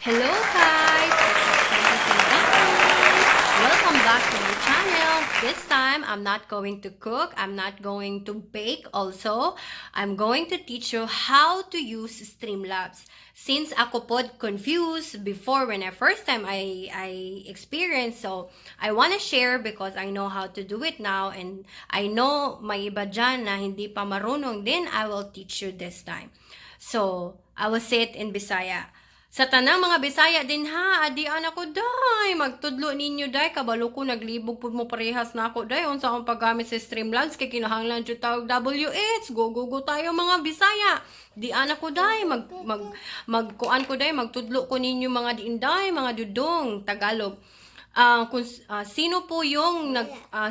Hello guys, this is Princess Inday. Welcome back to my channel. This time, I'm not going to cook. I'm not going to bake also. I'm going to teach you how to use Streamlabs. Since ako pod confused before when I first time I experienced, so I want to share because I know how to do it now and I know may iba dyan na hindi pa marunong, then I will teach you this time. So, I will say it in Bisaya. Sa tanang mga Bisaya din ha, adian ako day, magtudlo ninyo day, kabalo ko naglibog pud mo parehas na ako day, unsa akong paggamit sa Streamlabs kay kinahanglan jud tawag WH, go tayo mga Bisaya. Dian ako day, magkuan ko day, magtudlo ko ninyo mga diinday, mga dudong Tagalog. Sino po yung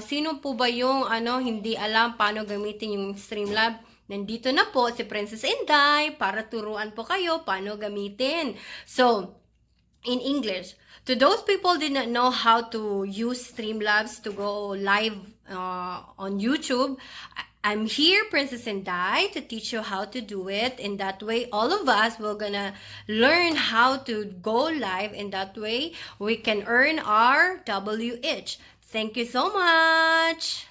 sino po ba yung hindi alam paano gamitin yung Streamlabs? Nandito na po si Princess Inday para turuan po kayo paano gamitin. So, in English, to those people did not know how to use Streamlabs to go live on YouTube, I'm here, Princess Inday, to teach you how to do it. In that way, all of us will gonna learn how to go live. In that way, we can earn our WH. Thank you so much.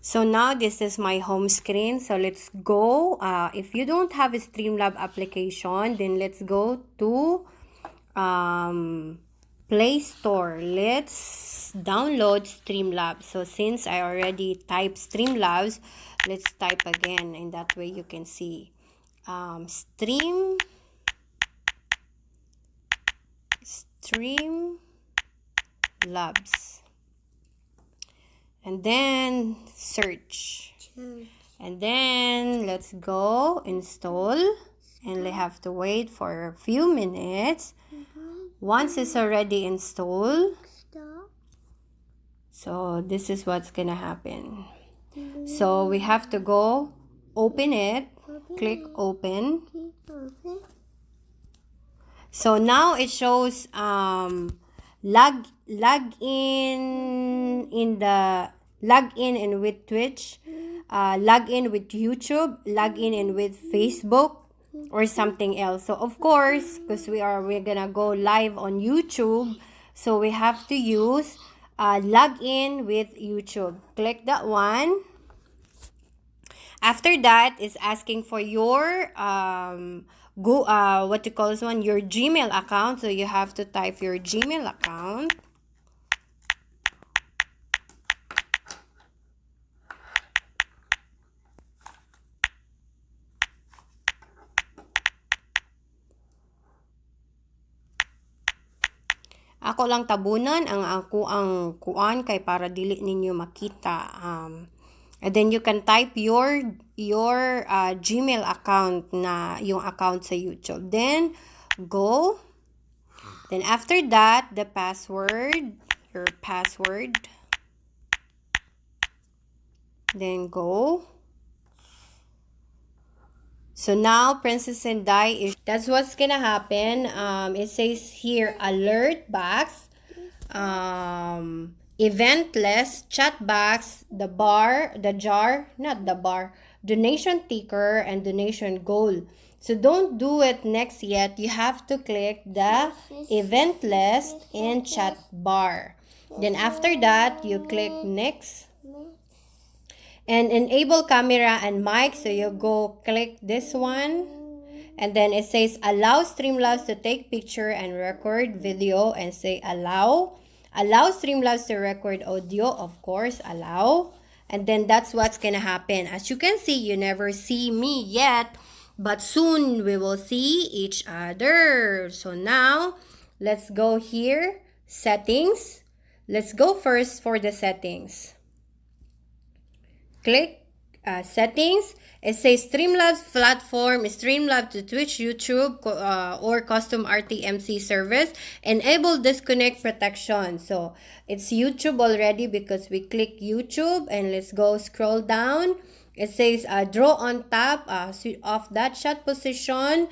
So now this is my home screen. So let's go. If you don't have a Streamlabs application, then let's go to Play Store. Let's download Streamlabs. So since I already typed Streamlabs, let's type again. And that way you can see Streamlabs. And then search. And then let's go install. And we have to wait for a few minutes. Once it's already installed, so this is what's gonna happen. So we have to go open it. Click open. So now it shows log in and with Twitch, log in with YouTube, log in and with Facebook or something else. So of course, because we're gonna go live on YouTube, so we have to use log in with YouTube. Click that one. After that, it's asking for your what you call this one, your Gmail account. So you have to type your Gmail account. Ako lang tabunan ang kuan kay para dili ninyo makita. And then you can type your Gmail account na yung account sa YouTube. Then go. Then after that, the password, your password. Then go. So now Princess Inday is, that's what's gonna happen. It says here alert box, event list, chat box, the jar, donation ticker, and donation goal. So don't do it next yet. You have to click the event list and chat bar. Then after that, you click next. And enable camera and mic. So you go click this one. And then it says allow Streamlabs to take picture and record video, and say allow. Allow Streamlabs to record audio, of course, allow. And then that's what's gonna happen. As you can see, you never see me yet, but soon we will see each other. So now, let's go here, settings. Let's go first for the settings. Click settings. It says Streamlabs platform, Streamlabs to Twitch, YouTube, or custom RTMC service. Enable disconnect protection. So it's YouTube already because we click YouTube, and let's go scroll down. It says draw on top of that chat position,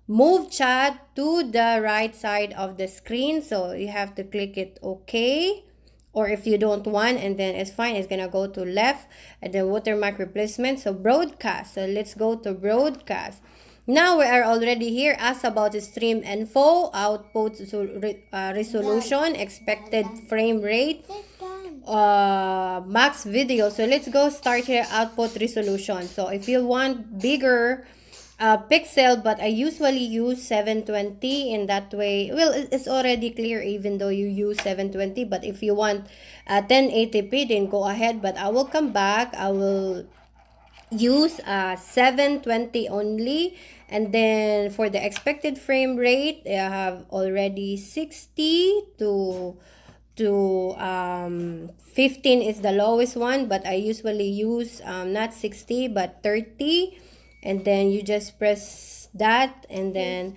move chat to the right side of the screen. So you have to click it okay. Or if you don't want, and then it's fine, it's gonna go to left, and then watermark replacement. So broadcast. So let's go to broadcast. Now we are already here. Ask about the stream info, output resolution, expected frame rate, max video. So let's go start here. Output resolution. So if you want bigger pixel, but I usually use 720 in that way. Well, it's already clear even though you use 720, but if you want 1080p, then go ahead. But I will come back. I will use 720 only, and then for the expected frame rate, I have already 60 to 15 is the lowest one, but I usually use not 60 but 30, and then you just press that, and then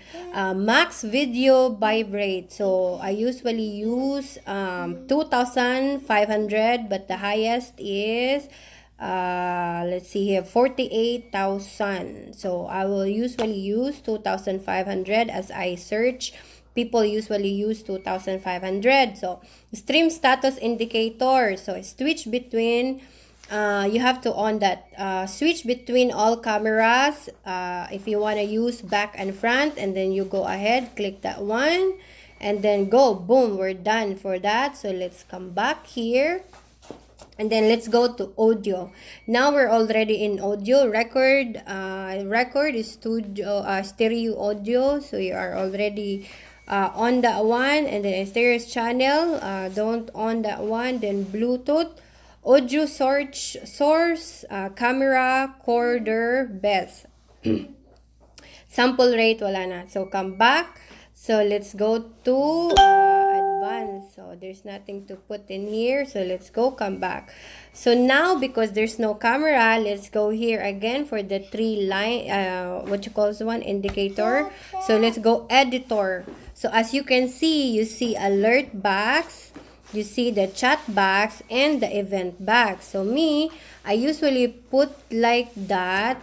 max video bitrate. So I usually use 2500, but the highest is let's see here, 48,000. So I will usually use 2,500 as I search. People usually use 2,500. So stream status indicator. So switch between, you have to on that, switch between all cameras if you want to use back and front, and then you go ahead, click that one, and then go, boom, we're done for that. So let's come back here. And then let's go to audio. Now we're already in audio. Record is stereo audio. So you are already on that one. And then stereo channel, don't on that one. Then Bluetooth, audio source, camera, recorder, best. Sample rate, wala na. So come back. So let's go to advanced. So there's nothing to put in here. So let's go, come back. So now, because there's no camera, let's go here again for the three line, what you call this one, indicator. So let's go editor. So as you can see, you see alert box, you see the chat box, and the event box. So me, I usually put like that.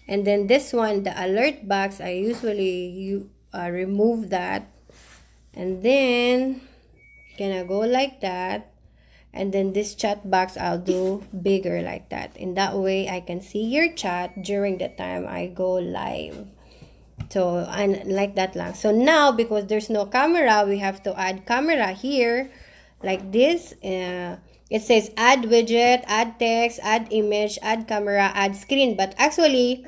And then this one, the alert box, I usually remove that. And then gonna go like that. And then this chat box, I'll do bigger like that. In that way, I can see your chat during the time I go live. So, and like that lang. So now, because there's no camera, we have to add camera here. Like this. It says add widget, add text, add image, add camera, add screen. But actually,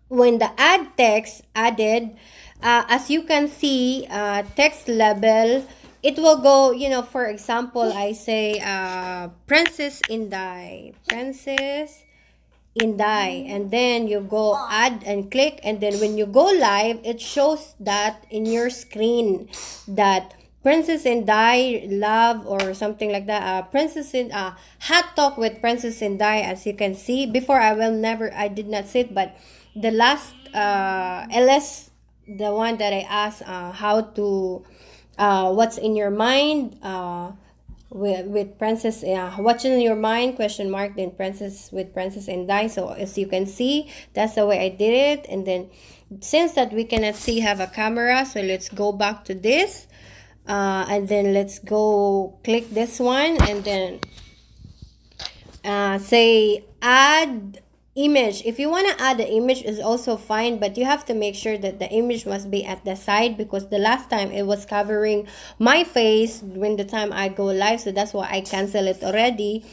when the add text added, as you can see, text label, it will go, you know, for example, I say Princess Inday, and then you go add and click, and then when you go live, it shows that in your screen that Princess Inday love or something like that. Princess in hot talk with Princess Inday, as you can see. Before I did not see it, but the last LS, the one that I asked how to what's in your mind with Princess, what's in your mind, question mark, then Princess with Princess Inday. So as you can see, that's the way I did it. And then since that we cannot see have a camera, so let's go back to this. And then let's go click this one, and then say add image. If you want to add the image is also fine, but you have to make sure that the image must be at the side, because the last time it was covering my face when the time I go live, so that's why I cancel it already.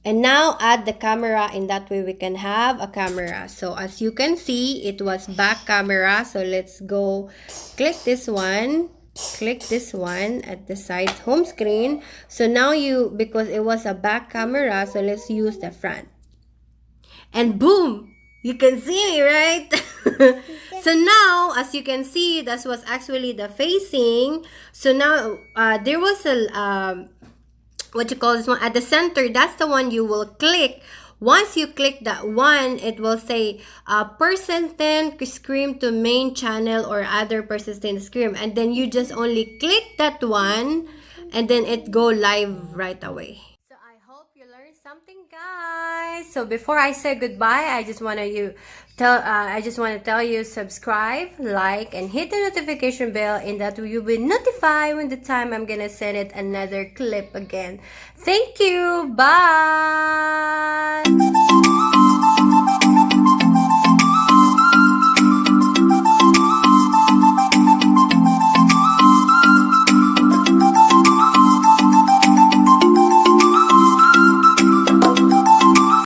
And now add the camera, in that way we can have a camera. So as you can see, it was back camera. So let's go click this one at the side home screen. So now because it was a back camera, so let's use the front. And boom, you can see me, right? So now, as you can see, that was actually the facing. So now there was a what you call this one at the center. That's the one you will click. Once you click that one, it will say persistent scream to main channel or other persistent scream, and then you just only click that one, and then it go live right away. So I hope you learned something, guys. So before I say goodbye, I just want to tell you subscribe, like, and hit the notification bell, and that you'll be notified when the time I'm gonna send it another clip again. Thank you. Bye.